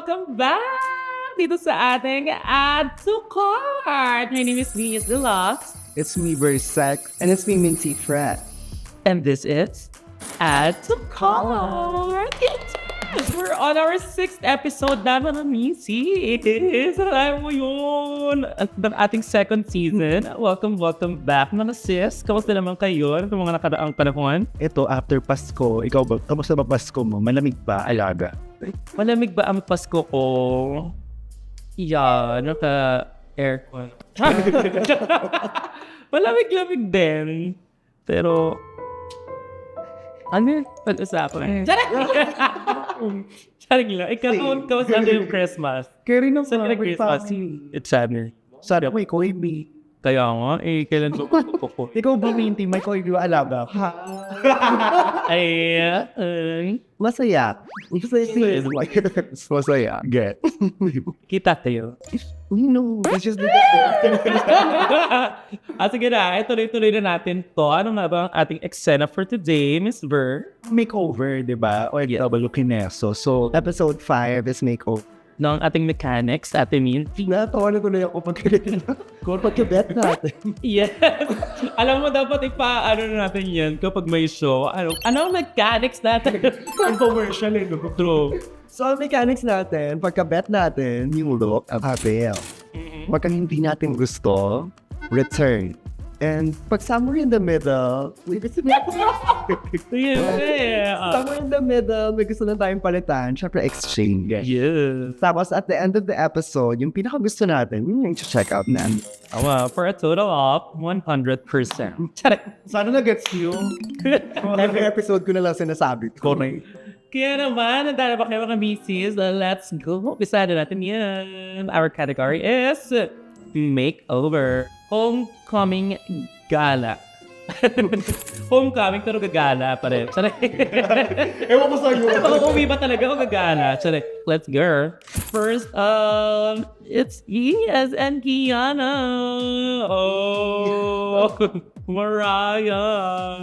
welcome back dito sa ating Add to Cart. My name is Venus Deluxe. It's me, Versec, and it's me, Minty Fred. And this is Add to Cart. We're on our 6th episode naman ng Missy. Alam mo yun. At ng ating 2nd season. Welcome back mga sis. Kamusta naman kayo sa mga nakaraang panahon? Ito, after Pasko, ikaw ba, kamusta ba Pasko mo? Malamig ba, alaga? Malamig ba ang Pasko ko? Yeah, naka-aircon. Malamig-lamig din. Pero, ano yung pag-usapan? Charing lang. Ikaw, kamusta yung Christmas? Kaya rin Saan ka Christmas? It's January. Sorry, ako, ikaw, hindi. Kaya nga, kailan ko? Ikaw ba, Minty? May ko, hindi alaga. Ay, Masaya. Masaya. Get. kita tayo. No, it's just Sige na, tuloy-tuloy na natin to. Ano nga ba ang ating eksena for today, Miss Ver? makeover, di ba? O OFW Kineso. So, episode 5 is makeover. Ng ating mechanics, Ate Minty. Natawanan ko na ako pagkabet natin. Yes. Alam mo, dapat ano na natin yan kapag may show. Ano ang mechanics natin? Commercial eh, no? True. So, ang mechanics natin, pagka-bet natin, yung look at papel. Pagka hindi natin gusto, return. And pag somewhere in the middle, Yeah. somewhere in the middle, may gusto na tayong palitan, syempre exchange. Yes. Tapos at the end of the episode, yung pinaka gusto natin, yun yung check out na. For a total of 100%. Charik. Sana na-gets you. Every episode ko na lang sinasabi. Correct. Kaya naman, nandala ba kayo mga misis? Let's go. Umpisa na natin yan. Our category is makeover. Homecoming gala. Homecoming pero gagala pa rin. Sorry. Ewan ko sa'yo. Uwi ba talaga o gagala? Sorry. Let's go. First, it's E as in Kiana. Oh, Mariah.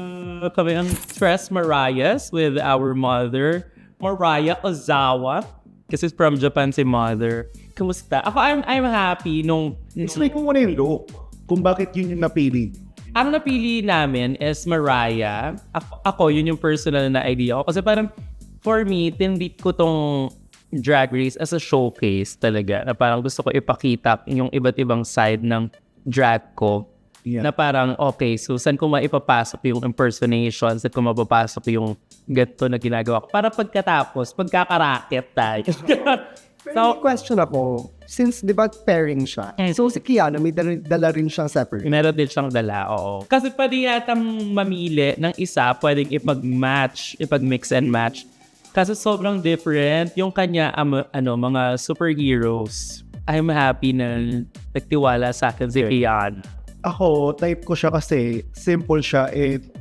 Kami ang Stress Mariahs with our mother, Mariah Ozawa. Kasi from Japan si mother. Kumusta? Ako, I'm happy nung... Explain mo muna yung look. Kung bakit yun yung napili. Ang napili namin is Mariah. Ako, yun yung personal na idea ko. Kasi parang, for me, tinreat ko tong Drag Race as a showcase talaga. Na parang gusto ko ipakita yung iba't ibang side ng drag ko. Yeah. Na parang, okay, so saan ko maipapasok yung impersonation? Saan ko mapapasok yung ganito na ginagawa ko? Para pagkatapos, pagkakarakit tayo. So, question ako, since di ba pairing siya, so si Kiana may dala rin siyang separate. Meron din siyang dala, oo. Kasi pwede yatang mamili ng isa, pwedeng ipag-mix and match. Kasi sobrang different yung kanya, mga superheroes. I'm happy na nagtiwala sa akin si Kiana. Ako, type ko siya kasi simple siya,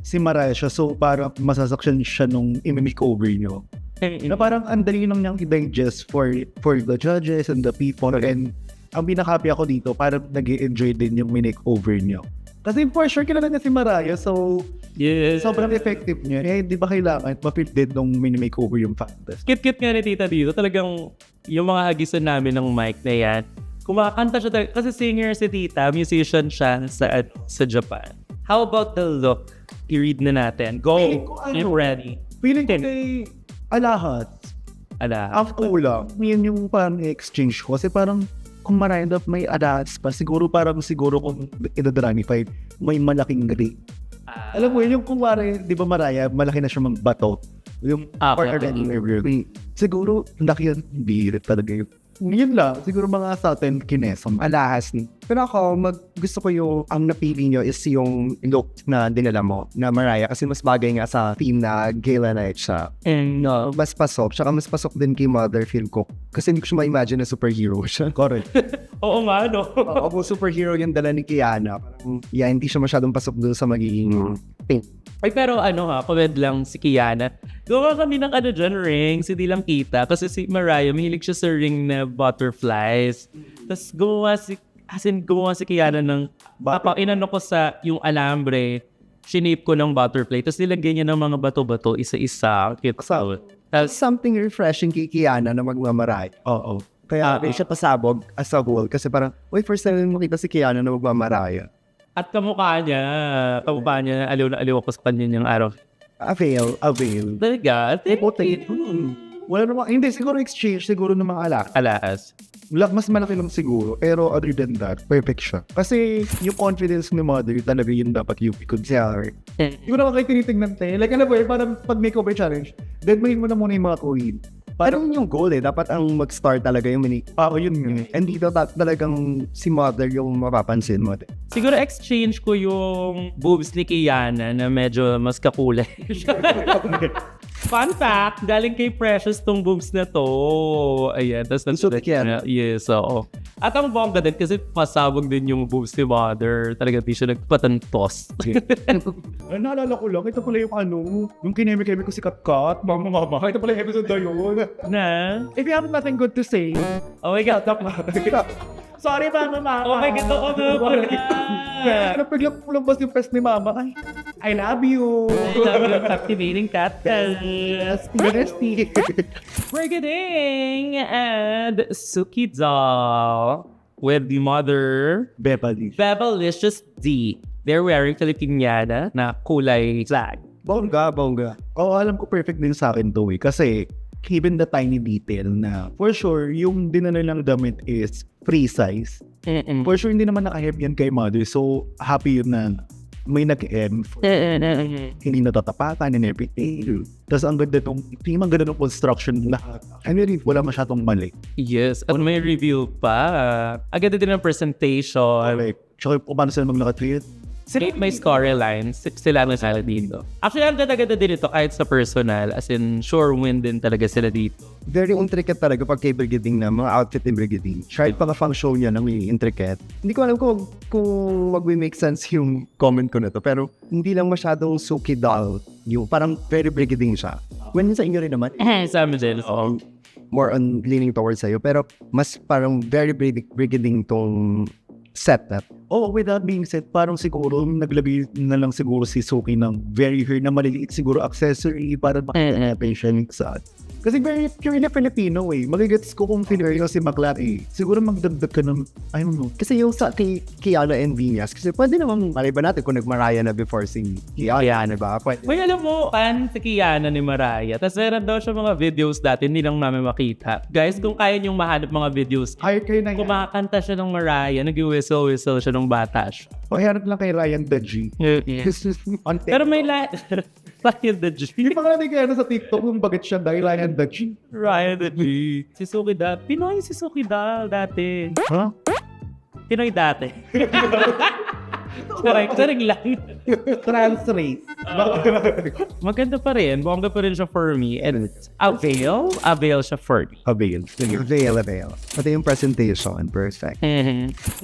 si Mariah siya, so parang masasaksyon siya nung i-makeover nyo. Na parang ang dali lang niyang i-digest for the judges and the people. And ang pinaka-happy ako dito, parang nag-i-enjoy din yung makeover niyo. Kasi for sure, kilala niya si Mariah, so yes. Sobrang effective niya. Eh, di ba kailangan ma-feel din nung mini-makeover yung fantasy? Cute nga ni Tita dito. Talagang yung mga hagisan namin ng mic na yan, kumakanta siya talaga. Kasi singer si Tita, musician siya sa Japan. How about the look? I-read na natin. Go! I'm ready. Feeling ko kay alahat. Ang kulang. Yun yung parang exchange ko. Kasi parang kung marami may adats pa, siguro kung idadramify, may malaking rate. Alam mo yun, yung kung di ba Mariah, malaki na siya magbato. Yung partner and siguro, laki yan, birit talaga yun. Yun lang, siguro mga Southern Kinesom, alahas ni. Pero ako, gusto ko ang napili nyo is yung look na dinala mo, na Mariah, kasi mas bagay nga sa theme na gala night siya. And Mas pasok, tsaka mas pasok din kay Mother, feel ko. Kasi hindi ko siya ma-imagine na superhero siya. Correct. oo nga, no? Ako, superhero yung dala ni Kiana. Yeah, hindi siya masyadong pasok doon sa magiging thing. Ay, pero comment lang si Kiana. Gawa kami ng dyan, rings, hindi lang kita. Kasi si Mariah, mahilig siya sa ring na butterflies. Tapos gumawa si Kiana ng, inano ko sa yung alambre, shinape ko ng butterfly. Tapos nilagyan niya ng mga bato-bato, isa-isa. Cute. Something refreshing kay Kiana na magmamaray. Oo. Kaya siya pasabog as a whole. Kasi parang, first time makita si Kiana na magmamaraya. At kamukha niya, aliw na aliw ako sa kanya niyang araw. Avail. Talaga? Wala naman, hindi, siguro exchange, siguro ng mga alak. Alas. Mas malaki lang siguro, pero other than that, perfect siya. Kasi yung confidence ni mother, talaga yun dapat yung could tell. Hindi ko naman kayo tinitignan tayo. Like, alam mo parang pag makeover challenge, deadmain mo na muna yung mga Korean. Parang yung goal Dapat ang mag-start talaga yung mini. Yun yun. And dito talagang si mother yung mapapansin mo. Siguro exchange ko yung boobs ni Kiana na medyo mas kakulay. Fun fact, galing kay Precious tong boobs na to. Ayan, tapos Suot yan. Yes, oo. At ang bongga din kasi pasabog din yung boobs ni mother. Talaga di siya nagpatantos. Ay, naalala ko lang, ito pala yung kinemi-kemi ko si Katkat, mama, ito pala yung episode na yun. Na? If you have nothing good to say, Oh my God. sorry mama. Oh my God, oo nga pala. Napaglang lumabas yung press ni mama. Ay, I love you. I love you, captivating cat. Brigading and Suki doll with the mother Bebelicious D. They're wearing Filipiniana na kulay flag. Bongga. Alam ko perfect din sa akin to kasi given the tiny detail na for sure yung dinala lang damit is free size. For sure hindi naman naka-hem yan kay mother, so happy yun na may nag-hem hindi natatapakan and everything. Tapos ang ganda ng construction lahat. I mean, wala masyadong mali. Yes, at may review pa. Agad din ang presentation. Correct. Tsaka kung paano sila maglakad. May storylines, sila na sila dito. Actually, ang ganda-ganda din ito kahit sa personal, as in, sure win din talaga sila dito. Very intricate talaga pag kay Brigading na mga outfit ni Brigading. Kahit pa function niya na may intricate. Hindi ko alam kung mag-make sense yung comment ko na to, pero hindi lang masyadong Suki doll. Yung parang very Brigading siya. When sa inyo rin naman, Sa amin din. more on leaning towards sa'yo, pero mas parang very Brigading tong setup. With that being said, parang siguro naglagay na lang siguro si Suki ng very hair na maliliit siguro accessory para makaka-attention sa kasi very pure na Filipino Magigets ko kung Filipino si Maklat Siguro magdagdag ka ng, I don't know. Kasi yung sa Kiana and Vinyas, kasi pwede naman maliban natin kung nagmaraya na before si Kiana, ba? Pwede. May alam mo, fan si Kiana ni Mariah. Tapos meron daw siya mga videos dati, hindi lang namin makita. Guys, kung kaya niyong mahanap mga videos, Hire kayo na yan. kumakanta siya ng Mariah, nag-whistle-whistle siya nung bata siya. Hanap lang kay Ryan the G. Pero may Ryan the G. Hindi pa nga natin kaya sa TikTok yung bagit siya dahil Ryan the G. Ryan the G. Si Suki Dal. Pinoy si Suki Dal dati. Huh? Pinoy dati. Saring lang. Trans race. Maganda pa rin. Bongga pa rin siya for me. And avail siya for me. Avail. Pati yung presentation, perfect.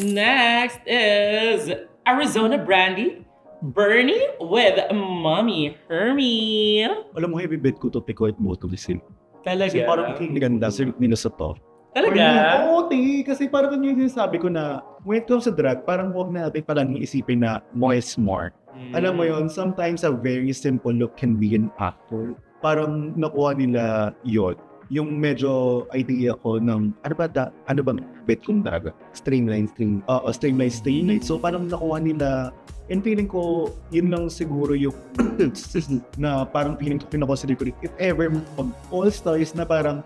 Next is Arizona Brandy. Bernie with Mommy Hermie. Alam mo, heavy bet ko to Picoit Moto Lisil. Talaga? Kasi parang ganda sa nila sa to. Talaga? Oo, kasi parang yung sinasabi ko na when it comes to drag, parang huwag natin palang isipin na more is more. Alam mo yun, sometimes a very simple look can be an actor. Parang nakuha nila yun. Yung medyo idea ko ng, ano bang bet kong daga? Streamline. Streamline. So parang nakuha nila, and feeling ko, yun lang siguro yung na parang feeling ko pinakonsider ko rin. If ever, all stars na parang,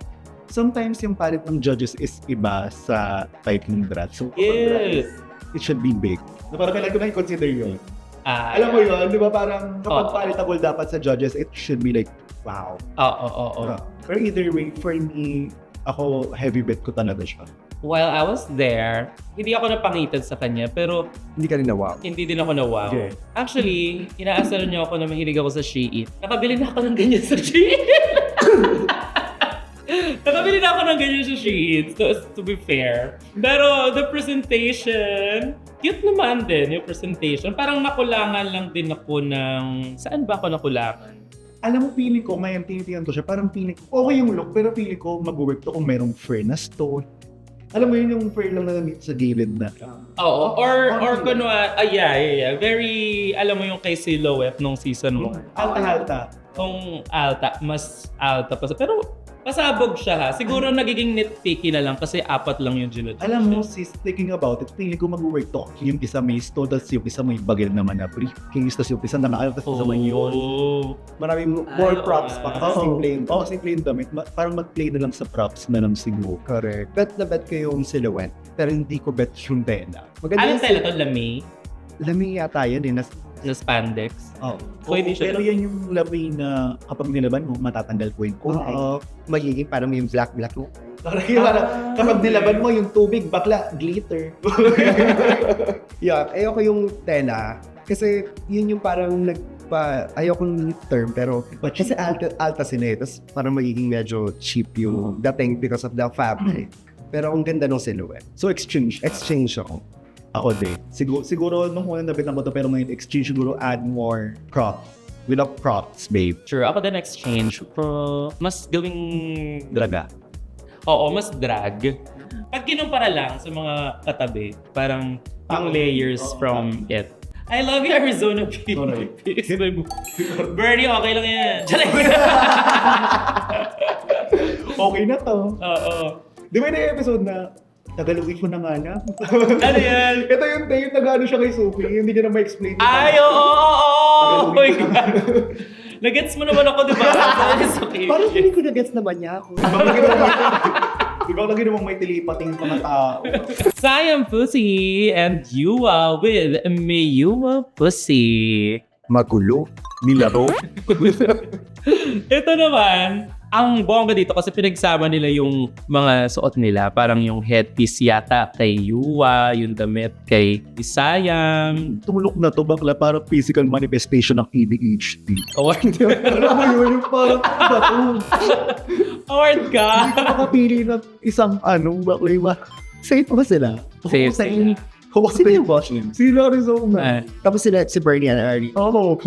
sometimes yung palette ng judges is iba sa type ng drag. So, Yes. it should be big. Na parang kailangan ko na i-consider yun. Alam mo yun, di ba parang kapag palatable dapat sa judges, it should be like, wow. Oo. Pero either way, for me, ako, heavy bet ko talaga siya. While I was there, hindi ako napangitan sa kanya, pero Hindi ka rin na-wow. hindi din ako na-wow. Okay. Actually, inaasaran niyo ako na mahilig ako sa Shein. Nakabili na ako ng ganyan sa Shein. Nakabili na ako ng ganyan sa Shein, to be fair. Pero the presentation, cute naman din yung presentation. Parang nakulangan lang din ako ng... Saan ba ako nakulangan? Alam mo, feeling ko, ngayon tinitingnan ko siya, parang feeling ko, okay yung look, pero feeling ko mag-work to kung merong fur na stone. Alam mo yun yung fur lang na nandito sa gilid na. Oo, or kunwa, yeah. Very, alam mo yung kay Silhouette nung season 1. Halta-halta. Kung alta, mas alta pa. Pero pasabog siya ha. Siguro nagiging nitpicky na lang kasi 4 lang yung ginod. Alam mo, sis, thinking about it, feeling ko mag-work to. Yung isa may store, tapos yung isa may bagel naman na briefcase, tapos yung isa nakaalam, tapos isa may yun. Maraming more props pa. Simple yun. Simple yung damit. Parang mag-play na lang sa props na lang siguro. Correct. Bet na bet ko yung silhouette. Pero hindi ko bet yung tela. Anong tela to? Lami? Lami yata yun eh. Na spandex? Pwede siya. Pero yan yung lamay na kapag nilaban mo, matatanggal po yung kulay. Magiging parang yung black-black mo. Kapag nilaban mo yung tubig, bakla, glitter. Yeah, ayoko yung tela. Kasi yun yung parang ayoko yung term, pero kasi alta sila eh. Tapos parang magiging medyo cheap yung dating because of the fabric. Pero ang ganda ng silhouette. So exchange. Exchange ako. Ako din. Siguro nung unang nabit na mo to, pero ngayon exchange siguro add more props. We love props, babe. Sure, ako din exchange. Pero mas gawing draga. Oo, mas drag. Pag kinumpara lang sa mga katabi, parang ang layers from it. I love you, Arizona Peace. Bernie, okay lang yan. Okay na to. Oo. Di ba yung episode na Tagalogin ko na nga na? Ano yan? Ito yung nag-ano siya kay Sophie, hindi niya na ma-explain. Ay, oo! Oh my God! Nagets mo naman ako, di ba? It's okay. Parang hindi ko na-gets naman niya ako. Di ba lagi namang may tilipating mga tao? Sayang Pussy and Yua with Miyua Pussy. Magulo. Nilaro. Ito naman, ang bongga dito kasi pinagsama nila yung mga suot nila. Parang yung headpiece yata kay Yua, yung damit kay Isayang. Itong look na to, bakla, parang physical manifestation ng ADHD. Award Alam mo yun, yung parang ba to? Award ka! Nakapili ng isang bakla yung Safe ba sila? Safe. Sino yung boss? Sila Arizona. Tapos sila si Bernie and Ari. Oo.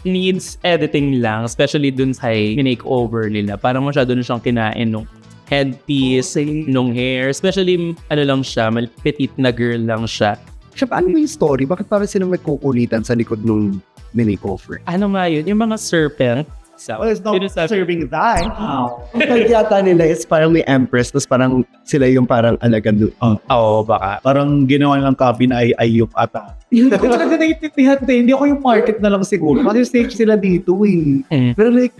Needs editing lang, especially dun sa minake-over nila. Parang masyado na siyang kinain nung headpiece, nung hair. Especially, lang siya, petite na girl lang siya. Siya, ano yung story? Bakit parang sila may kukulitan sa likod nung mini-offer? Ano nga yun? Yung mga serpent. Well, it's not serving that. Ang yata nila is parang may empress, tapos parang sila yung parang alagan doon. Oo, baka. Parang ginawa nilang copy na ayup ata. Hindi ko talaga naiintindihan to. Hindi ako yung market na lang siguro. Kasi stage sila dito eh. Pero like,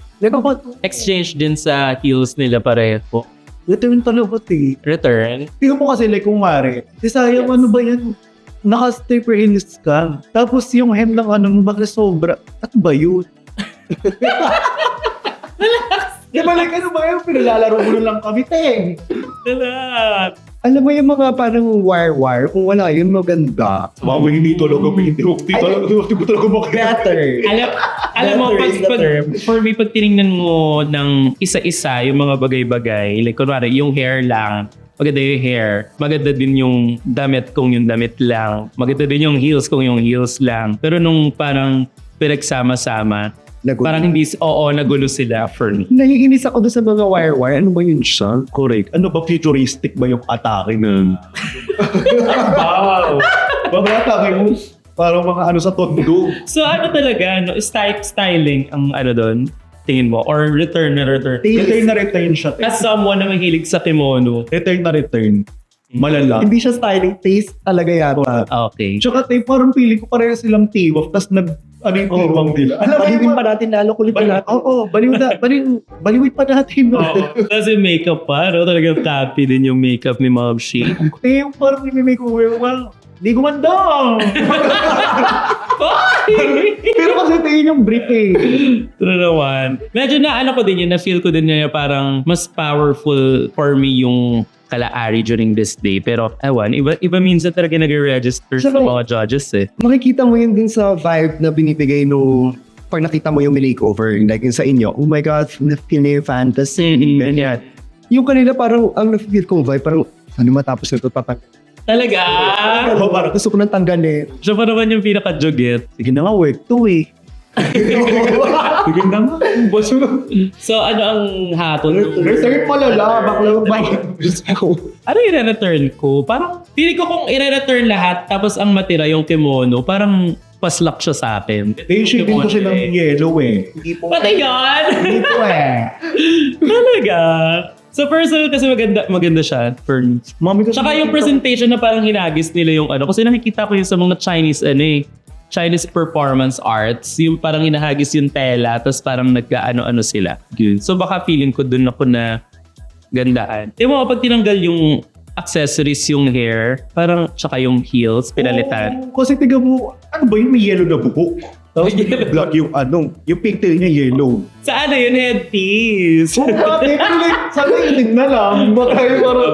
Exchange din sa heels nila pareho. return talaga eh. Return? Tingnan mo kasi like kung mare, sayang ano ba yan? Naka-stripper heels ka. Tapos yung hem ng bakla sobra. At ba yun? Di ba like ano ba yun? Pinalalaro mo lang kami, teng. Lahat. Alam mo yung mga parang wire-wire, kung wala yun maganda. Wow, hindi talaga hindi ko talaga Better. Alam mo, for me, pag tinignan mo ng isa-isa yung mga bagay-bagay, like kunwari, yung hair lang, maganda yung hair. Maganda din yung damit kung yung damit lang. Maganda din yung heels kung yung heels lang. Pero nung parang pinagsama-sama, parang hindi, nagulo sila for me. Naiinis ako doon sa mga wire-wire. Ano ba yun siya? Correct. Ano ba futuristic ba yung atake na? Wow! Mga atake mo, parang mga sa tondo. So ano talaga, styling ang doon? Tingin mo? Or return na return? Return siya. As someone na mahilig sa kimono. Return. Malala. Hindi siya styling, taste talaga yata. Okay. Tsaka parang feeling ko pareho silang team-off, tas yung team-off nila. Baliwin pa natin, lalo kulit pa natin. Oo, baliwin pa natin. Tapos yung makeup pa, talagang copy din yung makeup ni Mom Shi. Yung parang may well, di gumanda. Pero kasi tingin yung brief eh. True naman. Medyo ko din yun, na-feel ko din yun parang mas powerful for me yung kala-ari during this day. Pero, iba minsan talaga nag-register sa mga judges eh. Makikita mo yun din sa vibe na binibigay pag nakita mo yung makeover, like yung sa inyo, oh my God, na-feel na yung fantasy. Ganyan. Yung kanila parang, ang na-feel kong vibe, parang, ano matapos na ito, Talaga? Parang gusto ko nang tanggalin. Siya pa naman yung pinaka-jugit. Sige na nga, work to eh. Sige na nga. So, ano ang hatol? Return malala. Bakla ba? Ano yung return ko? Parang, pili ko kung i-return lahat, tapos ang matira yung kimono, parang paslak siya sa akin. Shade din ko siya ng yellow eh. Hindi po. Pati yan! Hindi po eh. Talaga? So personal kasi maganda siya for me. Mami ko Tsaka yung presentation na parang hinagis nila yung ano. Kasi nakikita ko yun sa mga Chinese performance arts. Yung parang hinahagis yung tela, tapos parang nagka-ano-ano sila. So baka feeling ko dun ako na gandaan. Mo kapag tinanggal yung accessories, yung hair, parang tsaka yung heels, pinalitan. Kasi tiga mo, ano ba yung may yellow na buhok? Tapos black yung yung pigtail niya yellow. Saan na yun, headpiece? Bakit? Sana ilig na lang. Baka yung parang...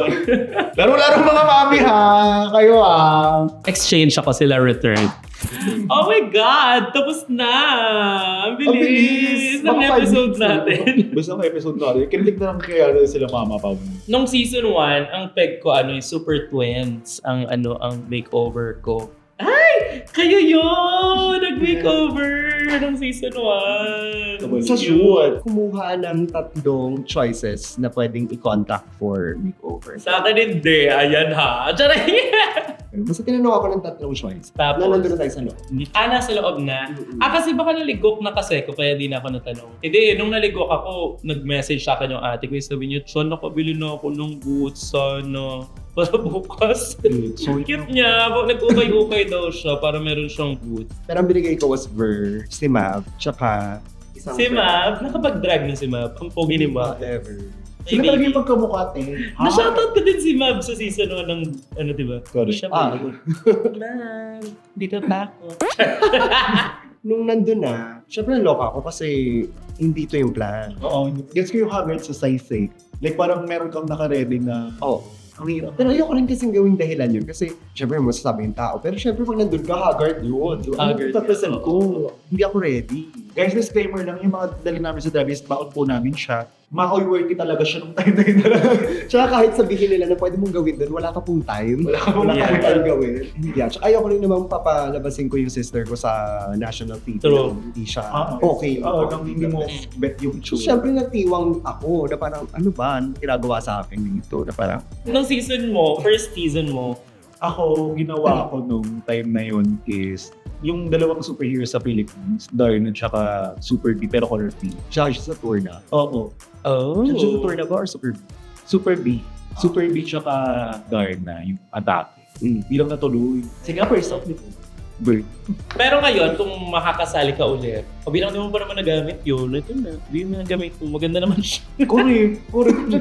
Laro-laro mga mami ha. Kayo ha. Exchange ako sila return. Oh my God! Tapos na! Ang bilis! Ng episode natin. Basta ang episode natin. Kinilig na lang kaya sila mama pa. Nung season 1, ang peg ko yung Super Twins. Ang makeover ko. Ay! Kayo yun! Nag-makeover ng season 1. Sa shoot, kumuha ng 3 choices na pwedeng i-contact for makeover. Sa akin hindi. Ayan ha. Charay! Basta tinanong ako ng 3 choice. Tapos? Na nandun na tayo sa loob. Nasa loob na. Kasi baka naligok na kasi ko, kaya di na ako natanong. Hindi, nung naligok ako, nag-message sa akin yung ate ko. Sabi niya, Chon, nakabili na ako ng boots sana. Para bukas. So, Cute niya. Nag-ukay-ukay daw siya para meron siyang boots. Pero ang binigay ko was Ver, si Mav, tsaka isang Si Mab, nakapag-drag na si Mab. Ang pogi ni Mab. whatever. sila talaga yung magkamukha Na-shoutout ko din si Mab sa season 1 ng, diba? Correct. Siya Ah. Mab, dito pa ako. Nung nandun na, syempre naloka ako kasi hindi to yung plan. Oo. Gets ko yung haggard sa size eh. Like parang meron kang naka-ready na... Oh. Ang hirap. Pero ayoko rin kasing gawing dahilan yun kasi syempre masasabi yung tao. Pero syempre pag nandun ka, haggard yun. Haggard Ano tapresent yun. ko? Hindi ako ready. Guys, disclaimer lang, yung mga dali namin sa Travis, baon po namin siya. Makoy worthy talaga siya nung time na yun. Tsaka kahit sabihin nila na pwede mong gawin doon, wala ka pong time. Wala ka pong Wala time. kang time gawin. Yeah. Tsaka ayoko rin naman papalabasin ko yung sister ko sa national TV. True. Hindi siya Oo. okay. Oo, nang hindi mo bet yung So, choose. syempre natiwang ako na parang ano ba ang ginagawa sa akin dito na parang Nung season mo, first season mo, Ako, ginawa ko nung time na yun is yung dalawang superhero sa Philippines, Darn at saka Super B, pero color B. siya sa tour na. Oo. oh. Siya sa tour na ba or Super B? Super B. Super B tsaka Darn na yung atake. Mm. Bilang natuloy. Sige nga, first off nito. Bird. Pero ngayon, kung makakasali ka ulit, bilang di mo pa naman nagamit yun, ito na, hindi mo nagamit mo, maganda naman siya. Correct.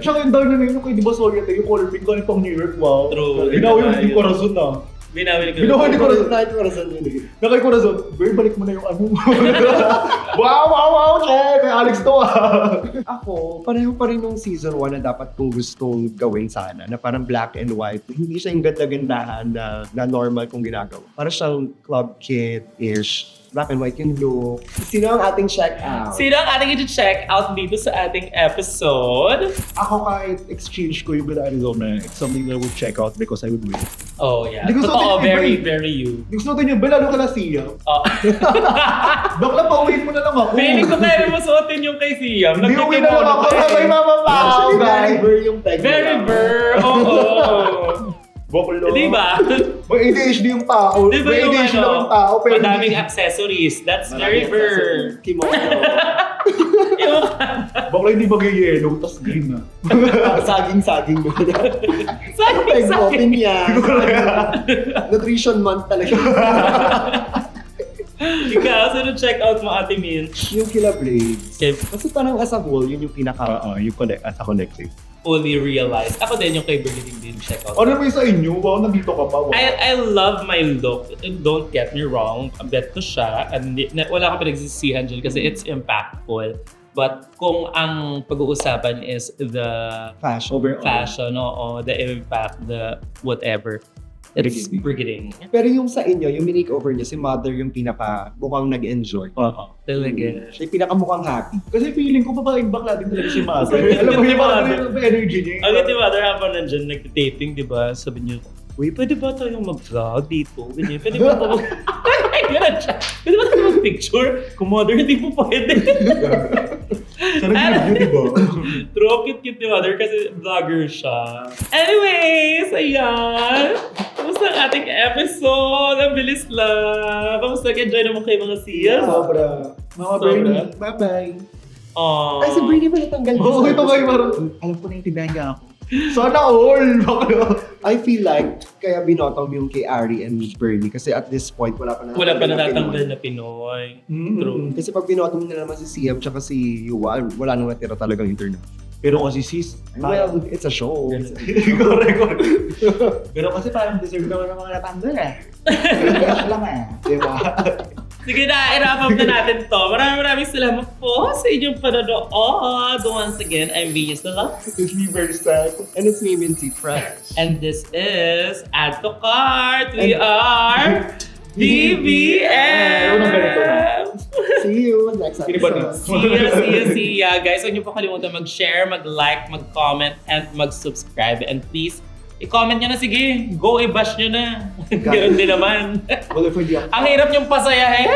Tsaka yung Darn na yun, kay di ba sorry yung color pink ko yung pang New York, wow. True. Binawi yung hindi corazon na. Binawi ko. Binawi ni corazon. Night corazon yun eh. Nakay corazon, Bird, balik mo na yung ano. wow, check! Kay Alex to ah. Ako, pareho pa rin nung season 1 na dapat kong gustong gawin sana, na parang black and white. Hindi siya yung ganda-gandahan na normal kong ginagawa. Parang siyang club kid-ish. Black and white yung look. Sino ang ating check-out? Sino ang ating i-check out dito sa ating episode? Ako kahit exchange ko yung Good Arizona, it's something that I would check out because I would win. Oh, yeah. Hindi ko Totoo, sabihin, very, iba very you. Gusto natin yung lalo ka na siya. Oh. Bakla, pauwiin mo na lang ako. Feeling ko tayo mo suotin yung kay Siam. Hindi uwi na lang ako. May mamapaw. Actually, very ver yung tag. Very ver. Oo. Boklo. Di ba? May ADHD yung tao. Di ba May yung ADHD lang yung tao. Pero madaming accessories. That's very ver. Kimono. Yung Bakla hindi bagay-yellow, tas green na. Saging-saging mo na. Saging, Peg saging. open niya. Nutrition month talaga. Ikaw, sino check out mo, Ate Minch? Yung Killa Blades. Okay. Kasi parang as a whole, yun yung pinaka... Yung collect, as a collective. Fully realized. Ako din yung kay Berlin din check out. Ano ba yung sa inyo? Wow, nandito ka pa. Wow. I love my look. Don't get me wrong. Bet ko siya. Wala akong pinagsisihan dyan kasi it's impactful. But kung ang pag-uusapan is the Fashion. fashion, the impact, the whatever, it's brigading. Pero yung sa inyo, yung makeover niya, si Mother yung pinaka mukhang nag-enjoy. Oo. Talaga. Siya yung pinaka mukhang happy. Kasi feeling ko babaeng bakla din talaga si Mother. Sorry, Alam mo hindi yung Mother. mga energy niya. Ang iti mother habang nandyan, nag-taping, di ba? Sabi niyo, uy, pwede ba tayong mag-vlog dito? Ganyan, pwede ba ito mag... Ganyan siya. Pwede ba tayo mag-picture? Kung mother, hindi po pwede. Sarap yun, di ba? True, cute ni mother kasi vlogger siya. Anyways, ayan. Kamusta ang ating episode? Ang bilis lang. Kamusta? Enjoy naman kayo mga siyas? Sobra. Mga Bernie, bye-bye. Aww. Ay, si Bernie ba natanggal? Oo, ito kayo marunong. Alam ko naintindihan niya ako. Sana all! I feel like, kaya binottom yung kay Ari and Bernie kasi at this point, wala pa natatanggal na Pinoy. True. Kasi pag binottom nila naman si CM tsaka si Yuan, wala nang natira talagang internet. Pero kasi sis, Well, it's a show. correct. Pero kasi parang deserve naman ng mga natanggal eh. Kaya lang eh. Diba? Sige na, i-wrap up na natin to. Maraming salamat po sa inyong panonood. Once again, I'm Venus Nala. It's me, Verstack. And it's me, Minty Fresh. And this is Add to Cart. We are BBM! See you next episode. See ya. Guys, huwag niyo po kalimutan mag-share, mag-like, mag-comment, and mag-subscribe. And please, i-comment nyo na, sige. Go, i-bash nyo na. Ganun din naman. Well, if hindi ako. Ang hirap niyong pasayahin.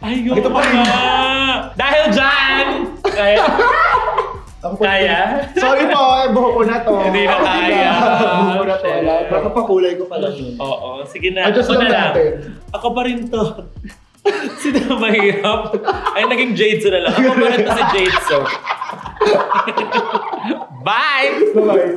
Ayun Ito pa rin. na. Dahil dyan. Kaya? Sorry po, buho ko na to. Hindi na kaya. Buho ko na to. Baka pakulay ko pala yun. Oo, sige na. Adjust Ako lang na lang. natin. Ako pa rin to. Sino na mahirap? Ay, naging Jade na lang. Ako pa rin to si Jade. Bye! Bye-bye.